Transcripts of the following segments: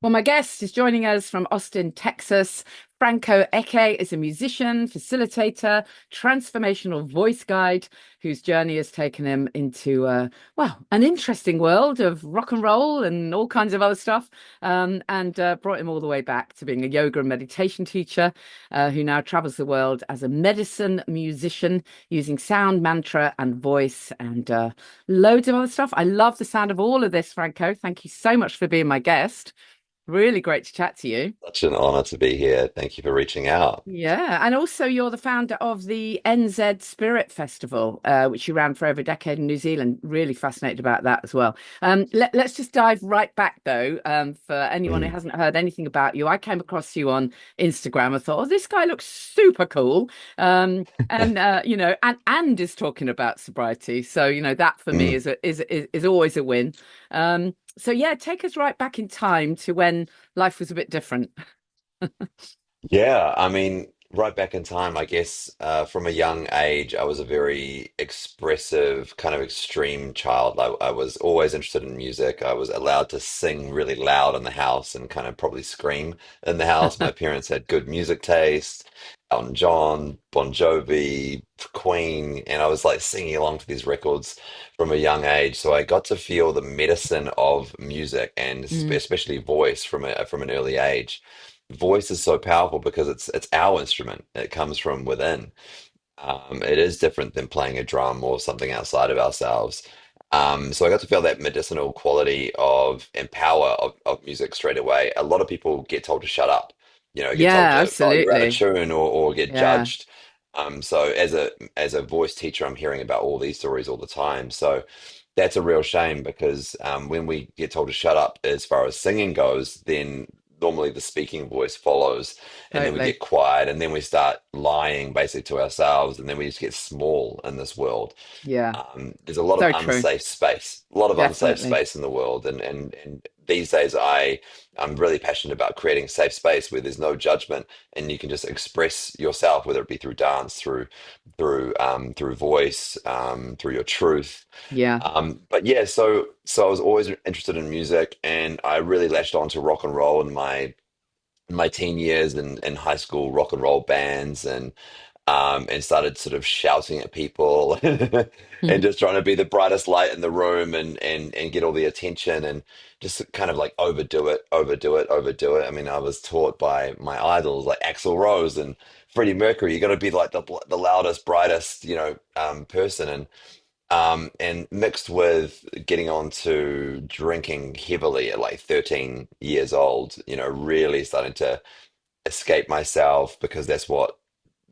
Well, my guest is joining us from Austin, Texas. Franko Heke is a musician, facilitator, transformational voice guide whose journey has taken him into, an interesting world of rock and roll and all kinds of other stuff, and brought him all the way back to being a yoga and meditation teacher who now travels the world as a medicine musician using sound, mantra, and voice and loads of other stuff. I love the sound of all of this, Franco. Thank you so much for being my guest. Really great to chat to you. Such an honor to be here. Thank you for reaching out. Yeah, and also you're the founder of the NZ Spirit Festival, which you ran for over a decade in New Zealand. Really fascinated about that as well. Let's just dive right back though. For anyone who Mm. hasn't heard anything about you, I came across you on Instagram. I thought, oh, this guy looks super cool. And is talking about sobriety. So that for me Mm. is always a win. So yeah, take us right back in time to when life was a bit different. Yeah, I mean, right back in time, I guess from a young age, I was a very expressive, kind of extreme child. I was always interested in music. I was allowed to sing really loud in the house and kind of probably scream in the house. My parents had good music taste, Elton John, Bon Jovi, Queen, and I was like singing along to these records from a young age. So I got to feel the medicine of music and Mm. especially voice from an early age. Voice is so powerful because it's our instrument. It comes from within. It is different than playing a drum or something outside of ourselves. So I got to feel that medicinal quality of and power of music straight away. A lot of people get told to shut up, get told Yeah, to, oh, you're out of absolutely. tune or get Yeah. judged. So as a voice teacher, I'm hearing about all these stories all the time. So that's a real shame because when we get told to shut up as far as singing goes, then normally the speaking voice follows, and then we Totally. get quiet, and then we start lying basically to ourselves, and then we just get small in this world. Yeah. There's a lot of So true. unsafe space, a lot of unsafe Definitely. space in the world, and these days I'm really passionate about creating a safe space where there's no judgment and you can just express yourself, whether it be through dance, through voice, through your truth. Yeah. But yeah, so I was always interested in music, and I really latched on to rock and roll in my teen years in high school, rock and roll bands, and started sort of shouting at people and just trying to be the brightest light in the room and get all the attention and just kind of like overdo it, overdo it, overdo it. I mean, I was taught by my idols like Axl Rose and Freddie Mercury. You got to be like the loudest, brightest, person, and mixed with getting on to drinking heavily at like 13 years old, really starting to escape myself because that's what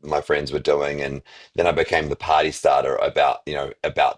my friends were doing. And then I became the party starter about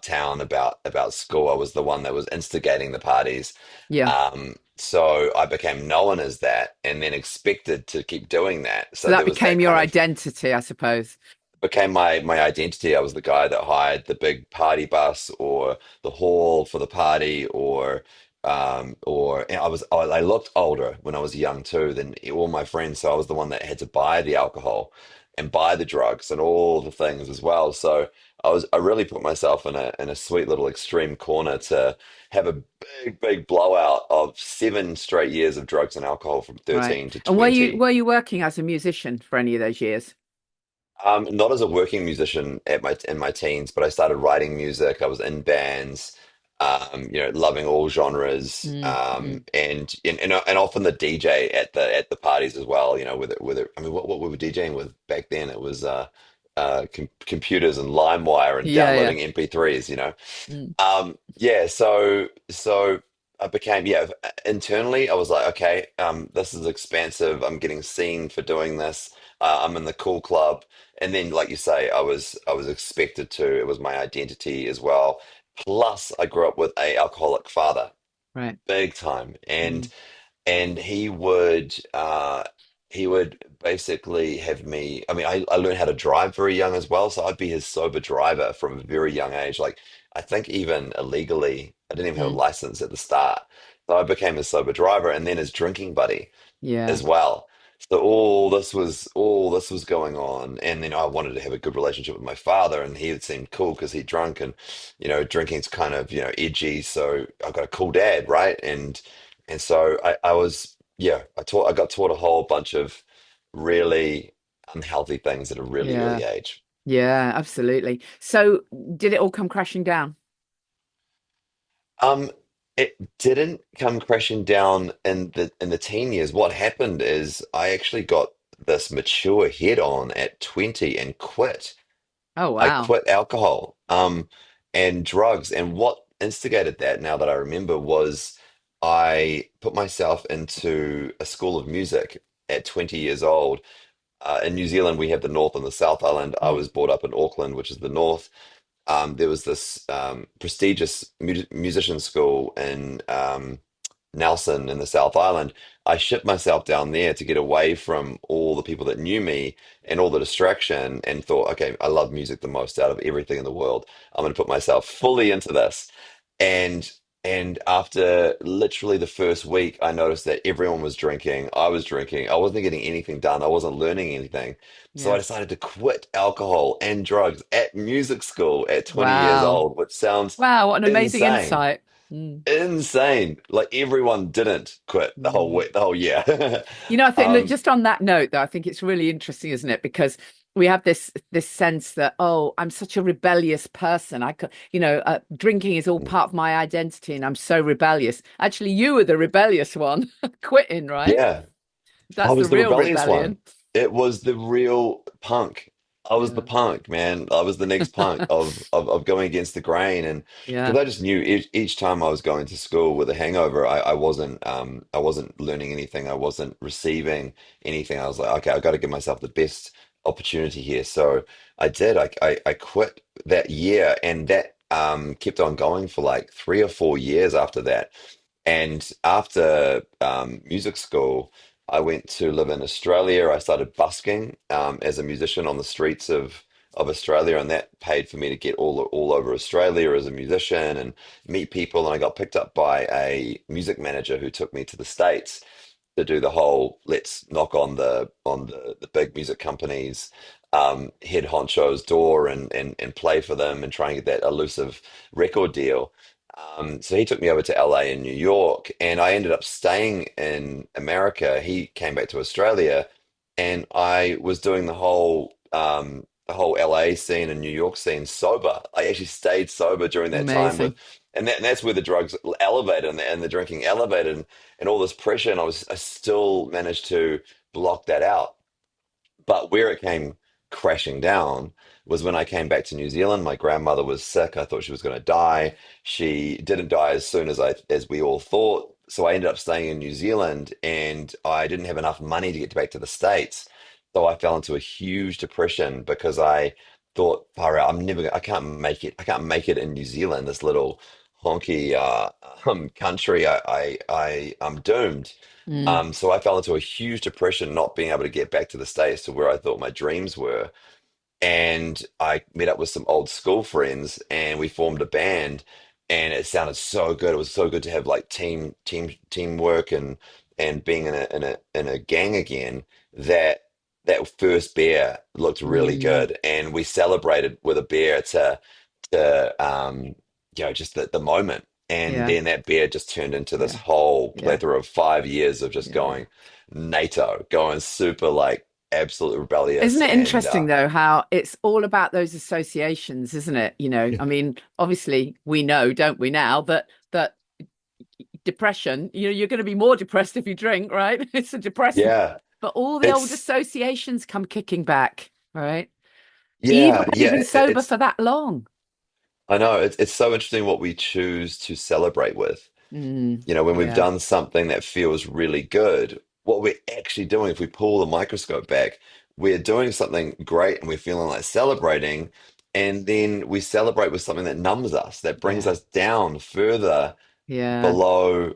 town, about school. I was the one that was instigating the parties. Yeah. So I became known as that and then expected to keep doing that. So So that there was became that your kind of identity, I suppose. became my identity. I was the guy that hired the big party bus or the hall for the party, or and I looked older when I was young too than all my friends, so I was the one that had to buy the alcohol and buy the drugs and all the things as well. So I really put myself in a sweet little extreme corner to have a big blowout of 7 straight years of drugs and alcohol from Right. 13 to And were you 20. were you working as a musician for any of those years? Not as a working musician in my teens, but I started writing music. I was in bands, loving all genres, Mm, mm. and often the DJ at the parties as well. With it. I mean, what we were DJing with back then? It was computers and LimeWire and Yeah, yeah. downloading MP3s. Mm. Yeah. So I became, yeah, internally I was like, okay, this is expansive. I'm getting seen for doing this. I'm in the cool club. And then, like you say, I was expected to. It was my identity as well. Plus, I grew up with a alcoholic father, Right. big time, and Mm. and he would basically have me. I mean, I learned how to drive very young as well, so I'd be his sober driver from a very young age. Like I think even illegally, I didn't even have a Mm. license at the start, so I became his sober driver, and then his drinking buddy Yeah. as well. So all this was going on, and then I wanted to have a good relationship with my father, and he seemed cool because he drunk, and drinking's kind of edgy. So I got a cool dad, right? And so I was yeah, I got taught a whole bunch of really unhealthy things at a really Yeah. early age. Yeah, absolutely. So did it all come crashing down? Um, it didn't come crashing down in the teen years. What happened is I actually got this mature head on at 20 and quit. Oh, I wow. quit alcohol, and drugs. And what instigated that, now that I remember, was I put myself into a school of music at 20 years old. In New Zealand, we have the North and the South Island. I Mm, was brought up in Auckland, which is the North. There was this prestigious musician school in Nelson in the South Island. I shipped myself down there to get away from all the people that knew me and all the distraction, and thought, okay, I love music the most out of everything in the world. I'm going to put myself fully into this. And after literally the first week, I noticed that everyone was drinking. I was drinking. I wasn't getting anything done. I wasn't learning anything. So I yeah. decided to quit alcohol and drugs at music school at 20 years Wow. old, which sounds Wow, what an amazing insane. insight. Mm, Insane. Like everyone didn't quit the whole mm. week, the whole year. I think, look, Um, just on that note, though, I think it's really interesting, isn't it? Because we have this sense that, oh, I'm such a rebellious person. I could, drinking is all part of my identity, and I'm so rebellious. Actually, you were the rebellious one, quitting, right? yeah. I That's the was the real rebellious one. rebellion. It was the real punk. I was the Yeah, punk, man. I was the next punk of going against the grain. And yeah, because I just knew each time I was going to school with a hangover, I wasn't learning anything. I wasn't receiving anything. I was like, okay, I've got to give myself the best opportunity here. So I did. I quit that year, and that kept on going for like 3 or 4 years after that. And after music school, I went to live in Australia. I started busking as a musician on the streets of Australia, and that paid for me to get all over Australia as a musician and meet people. And I got picked up by a music manager who took me to the States to do the whole let's knock on the big music companies head honcho's door, and play for them and try and get that elusive record deal. So he took me over to LA and New York, and I ended up staying in America. He came back to Australia, and I was doing the whole LA scene and New York scene sober. I actually stayed sober during that time with, amazing. and that's where the drugs elevated, and the drinking elevated, and all this pressure, and I still managed to block that out. But where it came crashing down was when I came back to New Zealand. My grandmother was sick. I thought she was going to die. She didn't die as soon as we all thought. So I ended up staying in New Zealand, and I didn't have enough money to get back to the States. So I fell into a huge depression because I thought, far out, I can't make it. I can't make it in New Zealand, this little honky country. I'm doomed. Mm, So I fell into a huge depression, not being able to get back to the States to where I thought my dreams were. And I met up with some old school friends, and we formed a band, and it sounded so good. It was so good to have like teamwork, and being in a gang again, that that first beer looked really mm, good. And we celebrated with a beer to just the moment. And yeah, then that beer just turned into this yeah, whole yeah, plethora of 5 years of just yeah. going NATO, going super like absolutely rebellious. Isn't it And interesting though how it's all about those associations, isn't it? I mean, obviously we know, don't we now, that depression, you're going to be more depressed if you drink, right? It's a depressant. yeah, But all the old it's associations come kicking back, right? Even yeah, when you've yeah. been sober for that long. I know it's so interesting what we choose to celebrate with. Mm, When we've yeah, done something that feels really good, what we're actually doing, if we pull the microscope back, we're doing something great and we're feeling like celebrating, and then we celebrate with something that numbs us, that brings yeah, us down further yeah, below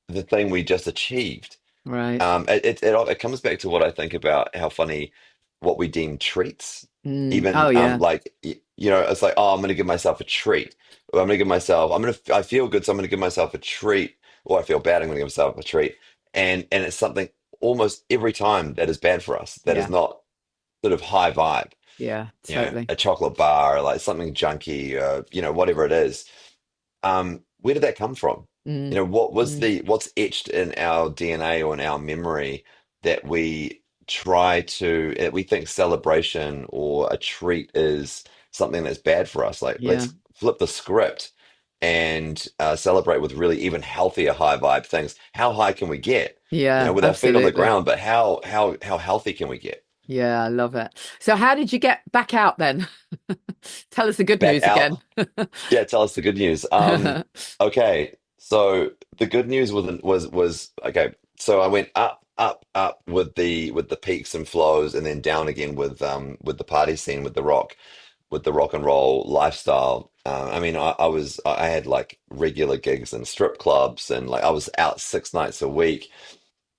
the thing we just achieved. right. It comes back to what I think about how funny what we deem treats. Mm, Even oh yeah, it's like, oh, I'm going to give myself a treat. Or I feel good, so I'm going to give myself a treat. Or I feel bad, I'm going to give myself a treat. And it's something almost every time that is bad for us. That is yeah, not sort of high vibe. yeah, totally. A chocolate bar, or like something junky, whatever it is. Where did that come from? Mm, mm, what's etched in our DNA or in our memory that we try to we think celebration or a treat is something that's bad for us. Like yeah. let's flip the script and celebrate with really even healthier high vibe things. How high can we get? Yeah, With our feet on the absolutely. ground, but how healthy can we get? Yeah, I love it. So how did you get back out then? Tell us the good Back news out. again. Yeah, tell us the good news. Okay, so the good news was okay. So I went up, up, up with the peaks and flows, and then down again with the party scene, with the rock and roll lifestyle. I mean, I had like regular gigs in strip clubs, and like I was out 6 nights a week,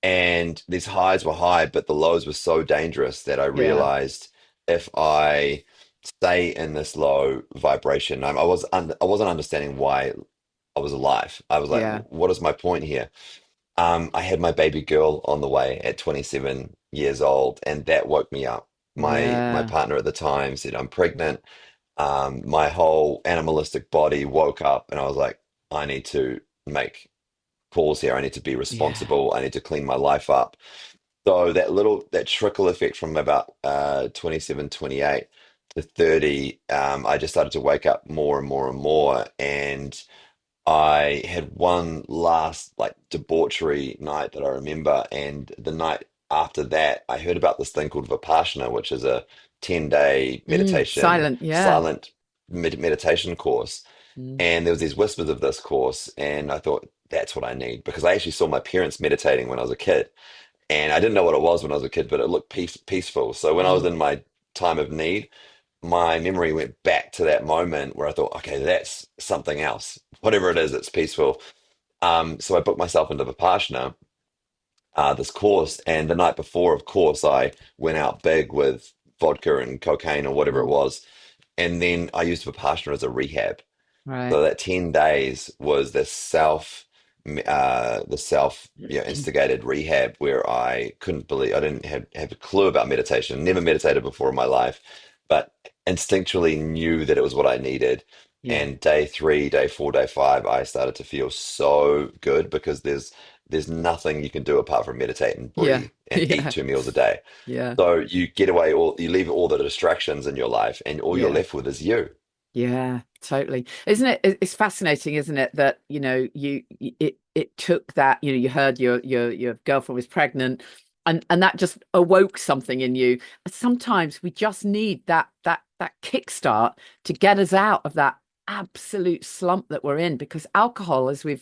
and these highs were high, but the lows were so dangerous that I Yeah, realized if I stay in this low vibration, I wasn't understanding why I was alive. I was like, yeah, what is my point here? I had my baby girl on the way at 27 years old, and that woke me up. My yeah, partner at the time said, I'm pregnant. My whole animalistic body woke up, and I was like, I need to make calls here. I need to be yeah, responsible. I need to clean my life up. So that trickle effect from about 27, 28 to 30, I just started to wake up more and more and more. And I had one last like debauchery night that I remember, and the night after that, I heard about this thing called Vipassana, which is a 10-day meditation, silent. Yeah. silent meditation course. Mm, And there was these whispers of this course, and I thought that's what I need because I actually saw my parents meditating when I was a kid, and I didn't know what it was when I was a kid, but it looked peaceful. So when I was mm, in my time of need, my memory went back to that moment where I thought, okay, that's something else. Whatever it is, it's peaceful. So I booked myself into Vipassana, this course, and the night before, of course, I went out big with vodka and cocaine or whatever it mm. was, and then I used Vipassana as a rehab. Right. So that 10 days was the self instigated rehab where I couldn't believe I didn't have a clue about meditation, never meditated before in my life, but instinctually knew that it was what I needed. Yeah, And day three, day four, day five, I started to feel so good because there's nothing you can do apart from meditate and yeah, breathe and eat yeah, 2 meals a day. yeah, So you leave all the distractions in your life, and all you're yeah. left with is you. Yeah, totally. Isn't it? It's fascinating, isn't it? That it took that, you heard your girlfriend was pregnant, and that just awoke something in you. Sometimes we just need that kickstart to get us out of that absolute slump that we're in, because alcohol, as we're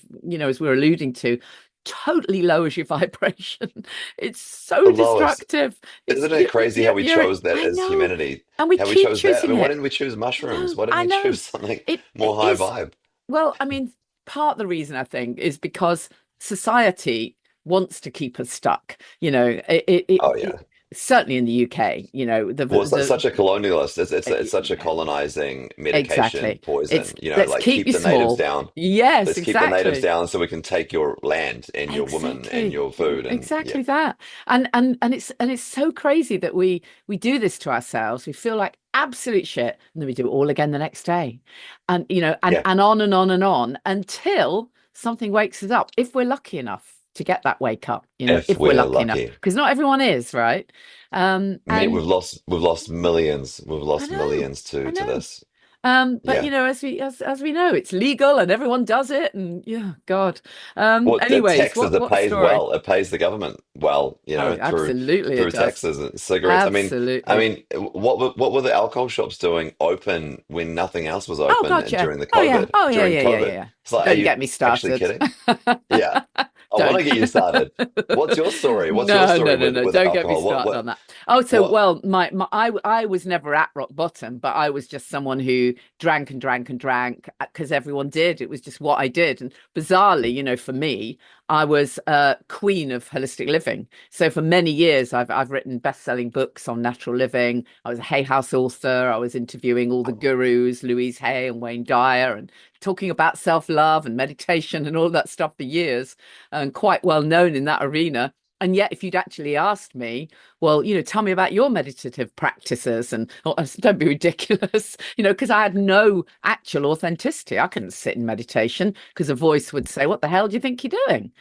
alluding to, totally lowers your vibration. It's The so lowest. destructive. It's Isn't it crazy how we chose that I as know, humanity? and we How we keep chose that? I choosing mean, why it. didn't we choose mushrooms? No, Why didn't I we choose know. something It more high is. vibe? Well, I mean, part of the reason I think is because society wants to keep us stuck. Oh yeah. Certainly in the UK, Well, it's like such a colonialist. It's such a yeah, colonizing medication exactly. It's poison. let's Like keep keep you the natives small. down. Yes, Let's keep the natives exactly. down so we can take your land and your woman and Exactly. your food and yeah. Exactly that. And it's so crazy that we do this to ourselves. We feel like absolute shit, and then we do it all again the next day. And Yeah. and on and on and on until something wakes us up. If we're lucky enough to get that wake up, If if we're we're lucky enough. lucky. Because not everyone is, right? And We've lost millions. We've I lost know, millions I to know. this. But Yeah. as we know, it's legal and everyone does it, and yeah, God. Well, Anyways, taxes, it what pays story? well. It pays the government well, Oh, absolutely it through does. taxes and cigarettes. I Absolutely. mean, what were the alcohol shops doing open when nothing else was Oh, open gotcha. during the Oh, yeah. COVID? Oh, yeah, During yeah, yeah, COVID, yeah, yeah. it's like, are Don't you get me actually started. kidding? Yeah, I want Don't. to get you started. What's your story? What's your No, no, story no, no. with Don't get me alcohol? started on that. Oh, so What? well, I was never at rock bottom, but I was just someone who drank and drank and drank because everyone did. It was just what I did. And bizarrely, for me, I was a queen of holistic living. So for many years, I've written best-selling books on natural living. I was a Hay House author. I was interviewing all the gurus, Louise Hay and Wayne Dyer, and talking about self-love and meditation and all that stuff for years, and quite well known in that arena. And yet, if you'd actually asked me, well, tell me about your meditative practices and don't be ridiculous, because I had no actual authenticity. I couldn't sit in meditation because a voice would say, what the hell do you think you're doing?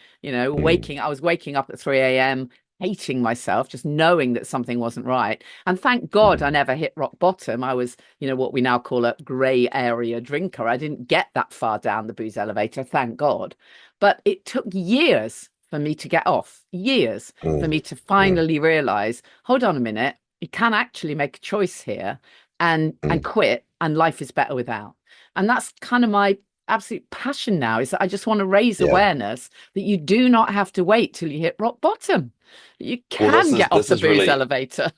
Mm, I was waking up at 3 a.m., hating myself, just knowing that something wasn't right. And thank God I mm, never hit rock bottom. I was, what we now call a gray area drinker. I didn't get that far down the booze elevator, thank God. But it took years for me to get off, years for mm, me to mm, finally realize, hold on a minute, you can actually make a choice here and mm. quit, and life is better without. And that's kind of my absolute passion now, is that I just want to raise Yeah. awareness that you do not have to wait till you hit rock bottom. You Well, can get off this the is booze really elevator.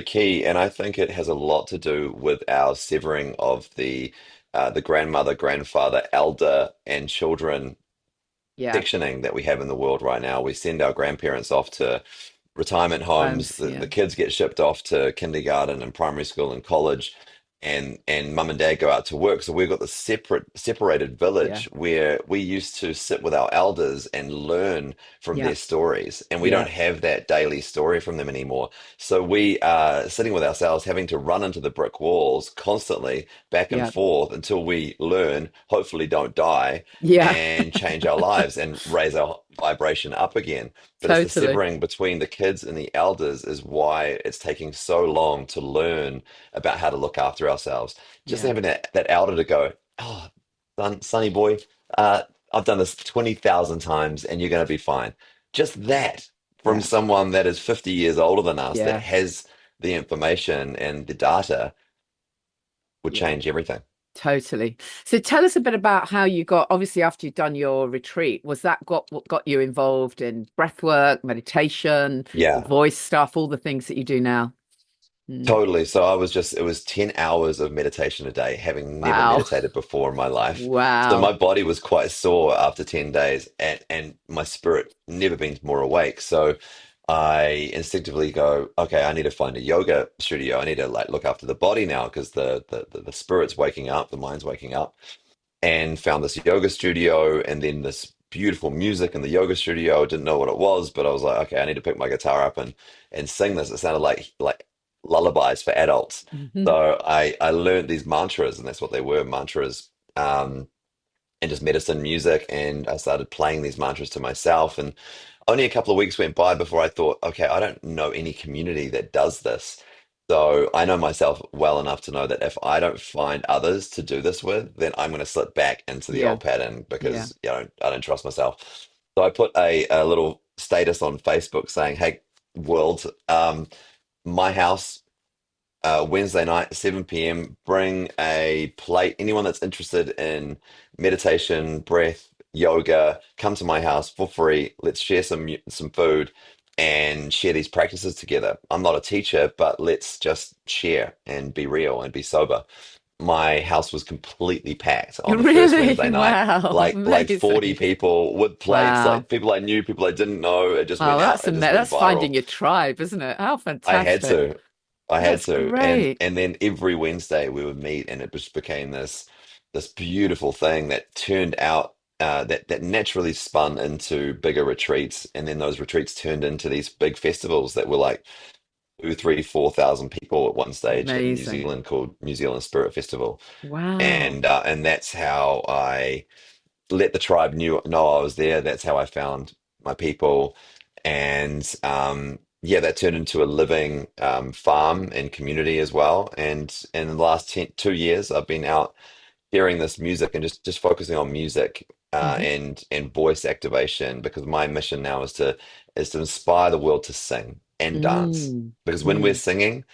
key, and I think it has a lot to do with our severing of the grandmother, grandfather, elder, and children Yeah, sectioning that we have in the world right now. We send our grandparents off to retirement homes. homes. The Yeah, kids get shipped off to kindergarten and primary school and college, and mum and dad go out to work. So we've got this separated yeah, village where we used to sit with our elders and learn from yeah, their stories, and we yeah, don't have that daily story from them anymore. So we are sitting with ourselves, having to run into the brick walls constantly, back and yeah, forth, until we learn, hopefully don't die, yeah, and change our lives and raise our vibration up again. But it's the totally. severing between the kids and the elders is why it's taking so long to learn about how to look after ourselves. Just Yeah, having that elder to go, oh, sonny boy, uh, I've done this 20,000 times and you're going to be fine. Just that from yeah, someone that is 50 years older than us that yeah, has the information and the data would yeah. change everything. Totally. So tell us a bit about how you got, obviously after you'd done your retreat, was that what got you involved in breath work, meditation, the Yeah. voice stuff, all the things that you do now? Mm. Totally. So it was 10 hours of meditation a day, having never Wow. meditated before in my life. So my Wow. body was quite sore after 10 days, and my spirit never been more awake. So I instinctively go, okay, I need to find a yoga studio. I need to like look after the body now because the spirit's waking up, the mind's waking up, and found this yoga studio and then this beautiful music in the yoga studio. I didn't know what it was, but I was like, okay, I need to pick my guitar up and sing this. It sounded like lullabies for adults. Hmm. So I learned these mantras, and that's what they were, mantras, and just medicine music. And I started playing these mantras to myself. And only a couple of weeks went by before I thought, okay, I don't know any community that does this. So I know myself well enough to know that if I don't find others to do this with, then I'm going to slip back into the Yeah. old pattern Yeah. because I don't trust myself. So I put a little status on Facebook saying, "Hey, world, my house, Wednesday night, 7 p.m. Bring a plate. Anyone that's interested in meditation, breath, yoga, come to my house for free. Let's share some food and share these practices together. I'm not a teacher, but let's just share and be real and be sober." My house was completely packed on the first Really? Wednesday night. Wow. Like 40 Amazing. people with plates, Wow. like people I knew, people I didn't know. It just Oh, went out. It just went that's viral. finding your tribe, isn't it? How I had fantastic. to. I had That's to. great. And then every Wednesday we would meet and it just became this beautiful thing that turned out that naturally spun into bigger retreats. And then those retreats turned into these big festivals that were like two, three, 4,000 people at one stage in New Amazing. Zealand called New Zealand Spirit Festival. Wow. And that's how I let the tribe know I was there. That's how I found my people, and yeah, that turned into a living farm and community as well. And in the last 2 years, I've been out hearing this music and just focusing on music Hmm. and voice activation because my mission now is to inspire the world to sing and dance. Mm. Because when we're Mm. singing,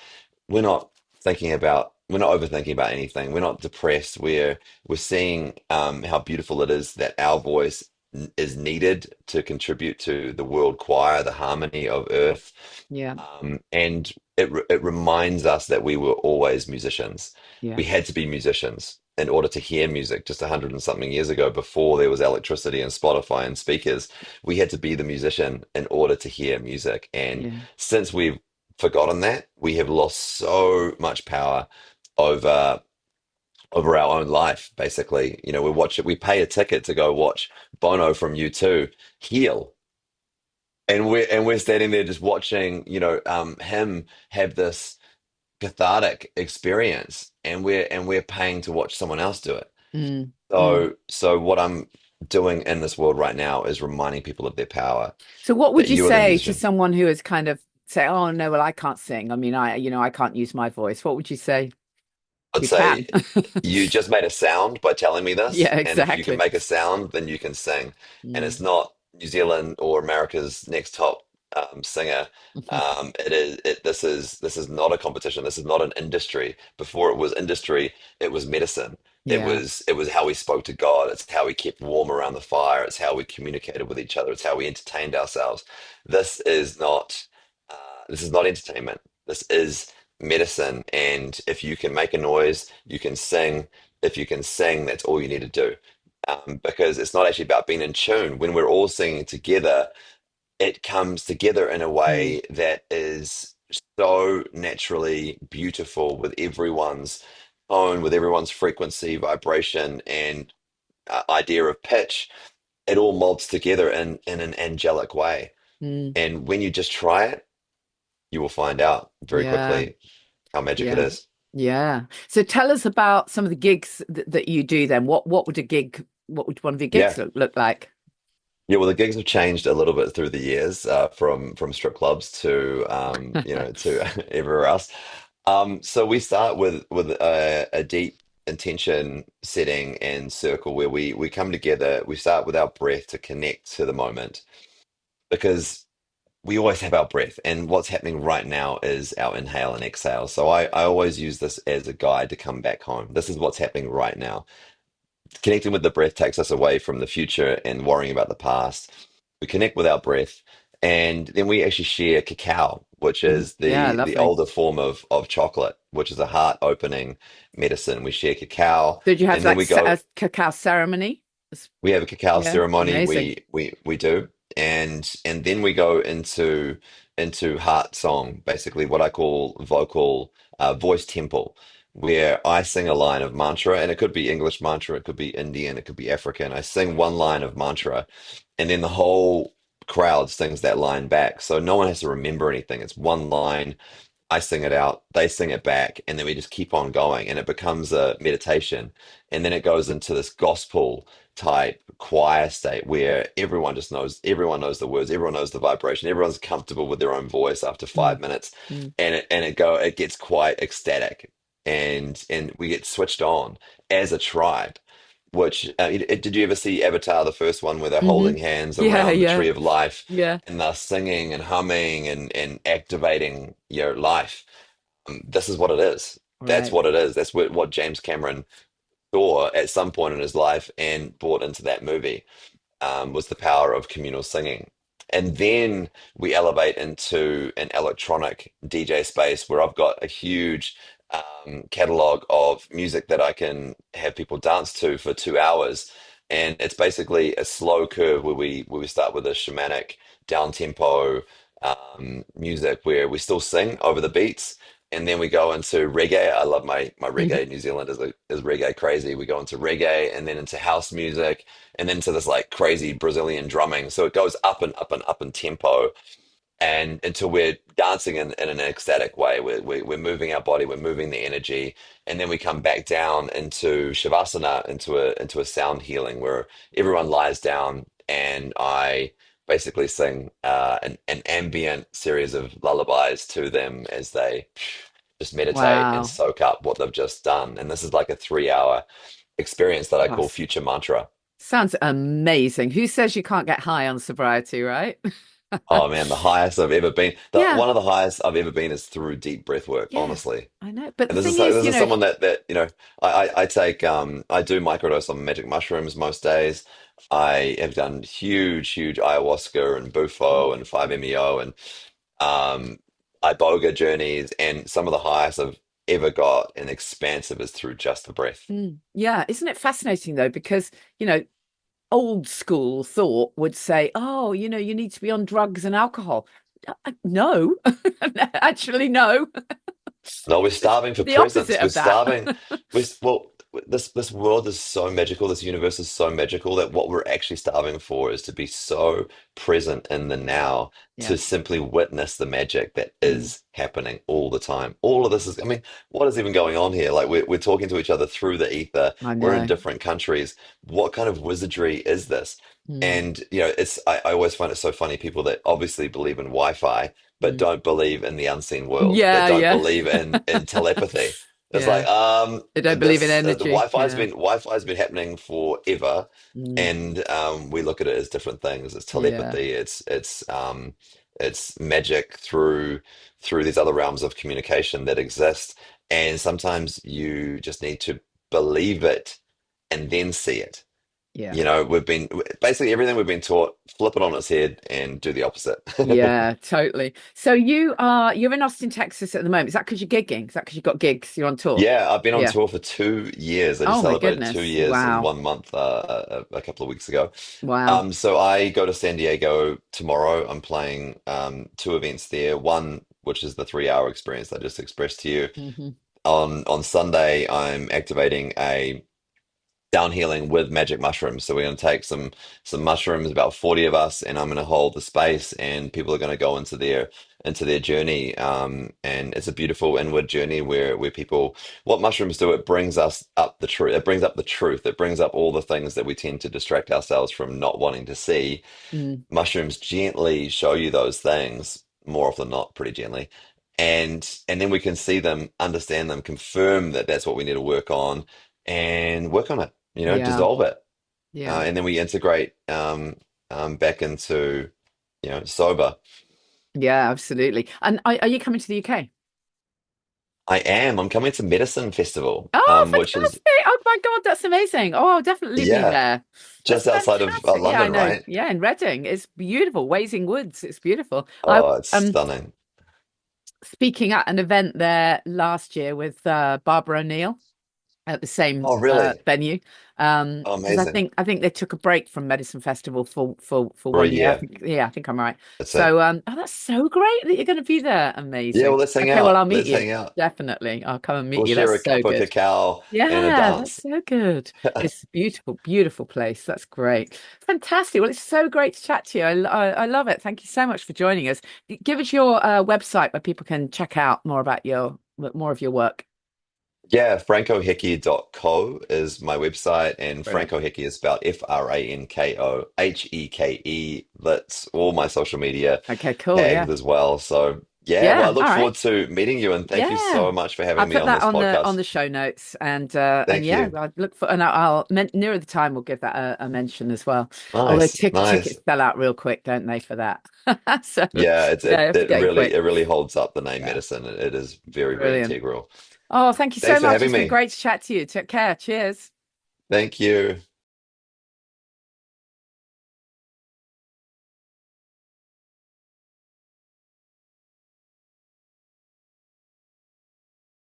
we're not overthinking about anything. We're not depressed. We're seeing how beautiful it is that our voice is needed to contribute to the world choir, the harmony of earth. Yeah. And it reminds us that we were always musicians. Yeah. We had to be musicians in order to hear music just 100 and something years ago before there was electricity and Spotify and speakers. We had to be the musician in order to hear music. And Yeah. since we've forgotten that, we have lost so much power over our own life, basically. We pay a ticket to go watch Bono from U2 heal. and we're standing there just watching, him have this cathartic experience, and we're paying to watch someone else do it. Mm, mm. So what I'm doing in this world right now is reminding people of their power, So what would that you you are the say to musician. someone who is kind of say, "Oh no, well I can't sing. I mean, I can't use my voice." What would you say? I'd You say can. you just made a sound by telling me this, Yeah, and if you can exactly. make a sound, then you can sing. And it's Mm. not New Zealand or America's next top singer. It is it. This is not a competition. This is not an industry. Before it was industry, it was medicine. It Yeah. was it was how we spoke to God. It's how we kept warm around the fire. It's how we communicated with each other. It's how we entertained ourselves. This is not this is not entertainment. This is medicine. And if you can make a noise, you can sing. If you can sing, that's all you need to do. Because it's not actually about being in tune. When we're all singing together, it comes together in a Mm, way that is so naturally beautiful, with everyone's tone, with everyone's frequency, vibration, and idea of pitch. It all molds together in an angelic way. mm. And when you just try it, you will find out very Yeah. quickly how magic it Yeah. is. Yeah. So tell us about some of the gigs that you do then. What would one of your gigs Yeah. look like? Yeah, well, the gigs have changed a little bit through the years, from strip clubs to to everywhere else. So we start with a deep intention setting and circle where we come together. We start with our breath to connect to the moment, because we always have our breath, and what's happening right now is our inhale and exhale. So I always use this as a guide to come back home. This is what's happening right now. Connecting with the breath takes us away from the future and worrying about the past. We connect with our breath, and then we actually share cacao, which Mhm. is Yeah, the lovely. older form of chocolate, which is a heart opening medicine. We share cacao, Did you have and then like we go. a cacao ceremony? We have a cacao Yeah, ceremony. amazing. We do, and then we go into heart song, basically what I call vocal voice temple, where I sing a line of mantra, and it could be English mantra, it could be Indian, it could be African. I sing one line of mantra, and then the whole crowd sings that line back. So no one has to remember anything. It's one line. I sing it out, they sing it back, and then we just keep on going, and it becomes a meditation. And then it goes into this gospel type choir state where everyone knows the words, everyone knows the vibration, everyone's comfortable with their own voice after Mm, 5 minutes, mm. and it gets quite ecstatic, and we get switched on as a tribe. Which did you ever see Avatar, the first one, where they're Hmm. holding hands Yeah, around the yeah, tree of life, yeah. and they're singing and humming and activating your life? This is what it is. That's Right. what it is. That's what James Cameron saw at some point in his life and brought into that movie, was the power of communal singing. And then we elevate into an electronic DJ space where I've got a huge catalog of music that I can have people dance to for 2 hours. And it's basically a slow curve where we start with a shamanic down tempo music where we still sing over the beats. And then we go into reggae. I love my reggae. New Zealand is reggae crazy. We go into reggae, and then into house music, and then to this like crazy Brazilian drumming. So it goes up and up and up in tempo, and until we're dancing in an ecstatic way. We're moving our body, we're moving the energy, and then we come back down into shavasana, into a sound healing where everyone lies down, and I basically sing an ambient series of lullabies to them as they just meditate and Wow. soak up what they've just done. And this is like a 3 hour experience that I call Gosh, future mantra. sounds amazing. Who says you can't get high on sobriety, right? Oh man, the highest I've ever been. Yeah, One of the highest I've ever been is through deep breath work, yeah, honestly. I know. But the And this is thing is, this is someone that I take I do microdose on magic mushrooms most days. I have done huge ayahuasca and bufo and 5-MeO and um iboga journeys, and some of the highest I've ever got and expansive is through just the breath. Yeah, isn't it fascinating though? Because, you know, old school thought would say, oh, you need to be on drugs and alcohol. No, actually, no. No, we're starving for The opposite presence. We're of that. starving. Well, this world is so magical, this universe is so magical that what we're actually starving for is to be so present in the now, Yeah. to simply witness the magic that Mm. is happening all the time. All of this is, I mean, what is even going on here? Like we're talking to each other through the ether. I We're in know. different countries. What kind of wizardry is this? Mm. And it's I always find it so funny, people that obviously believe in Wi-Fi but Mm. don't believe in the unseen world, that Yeah, don't yeah. believe in telepathy. It's Yeah. like They don't believe in the energy. Yeah. Wi-Fi's been happening forever, Mm. and we look at it as different things. It's Yeah. telepathy. It's magic through these other realms of communication that exist, and sometimes you just need to believe it and then see it. Yeah. You know, we've been basically everything we've been taught, flip it on its head and do the opposite. Yeah, totally. So you're in Austin, Texas at the moment. Is that because you're gigging? Is that because you've got gigs? You're on tour? Yeah, I've been on Yeah. tour for 2 years. I just Oh my celebrated two goodness. years and Wow. 1 month a couple of weeks ago. Wow. So I go to San Diego tomorrow. I'm playing two events there. One, which is the 3 hour experience I just expressed to you. Hmm. On Sunday, I'm activating a down healing with magic mushrooms. So we're going to take some mushrooms, about 40 of us, and I'm going to hold the space, and people are going to go into their journey. And it's a beautiful inward journey where people, what mushrooms do, it brings us up the truth. It brings up the truth. It brings up all the things that we tend to distract ourselves from not wanting to see. Mm. Mushrooms gently show you those things, more often than not, pretty gently. And then we can see them, understand them, confirm that that's what we need to work on it, Yeah. dissolve it. Yeah. And then we integrate back into, sober. Yeah, absolutely. And are you coming to the UK? I am. I'm coming to Medicine Festival, Oh, which is, fantastic. Oh my God, that's amazing. Oh, I'll definitely be yeah, there. That's just outside of fantastic. Yeah, I London, know. right? Yeah, in Reading. It's beautiful. Wazing Woods. It's beautiful. I Oh, it's um stunning. speaking at an event there last year with Barbara O'Neill at the same Oh, really? venue. Oh, Because amazing. I think they took a break from Medicine Festival for For a 1 year. year. I think I'm right. That's it. So oh, that's so great that you're going to be there. Yeah, Amazing. well, let's hang Okay, well out. I'll meet Let's you. hang out. Definitely. I'll come and meet We'll you. That's share a so cup of good. cacao and a Yeah, that's dance. so good. It's a beautiful, beautiful place. That's great. Fantastic. Well, it's so great to chat to you. I love it. Thank you so much for joining us. Give us your website where people can check out more of your work. Yeah, frankoheke.co is my website, and Brilliant. Franko Heke is spelled FrankoHeke. That's all my social media Okay, cool. tags Yeah. as well. So, yeah, well, I Yeah. look All right. forward to meeting you, and thank you Yeah. so much for I'll having me put on that this on podcast. the show notes and Thank yeah, you. I'll look for and nearer the time we'll give that a mention as well. Although Nice, nice. tickets sell out real quick, don't they, for that? So Yeah, yeah, you have to get in it quick. really holds up the name Yeah. medicine. It is very, very Brilliant. integral. Oh, thank you so Thanks for much. having It's been me. great to chat to you. Take care. Cheers. Thank you.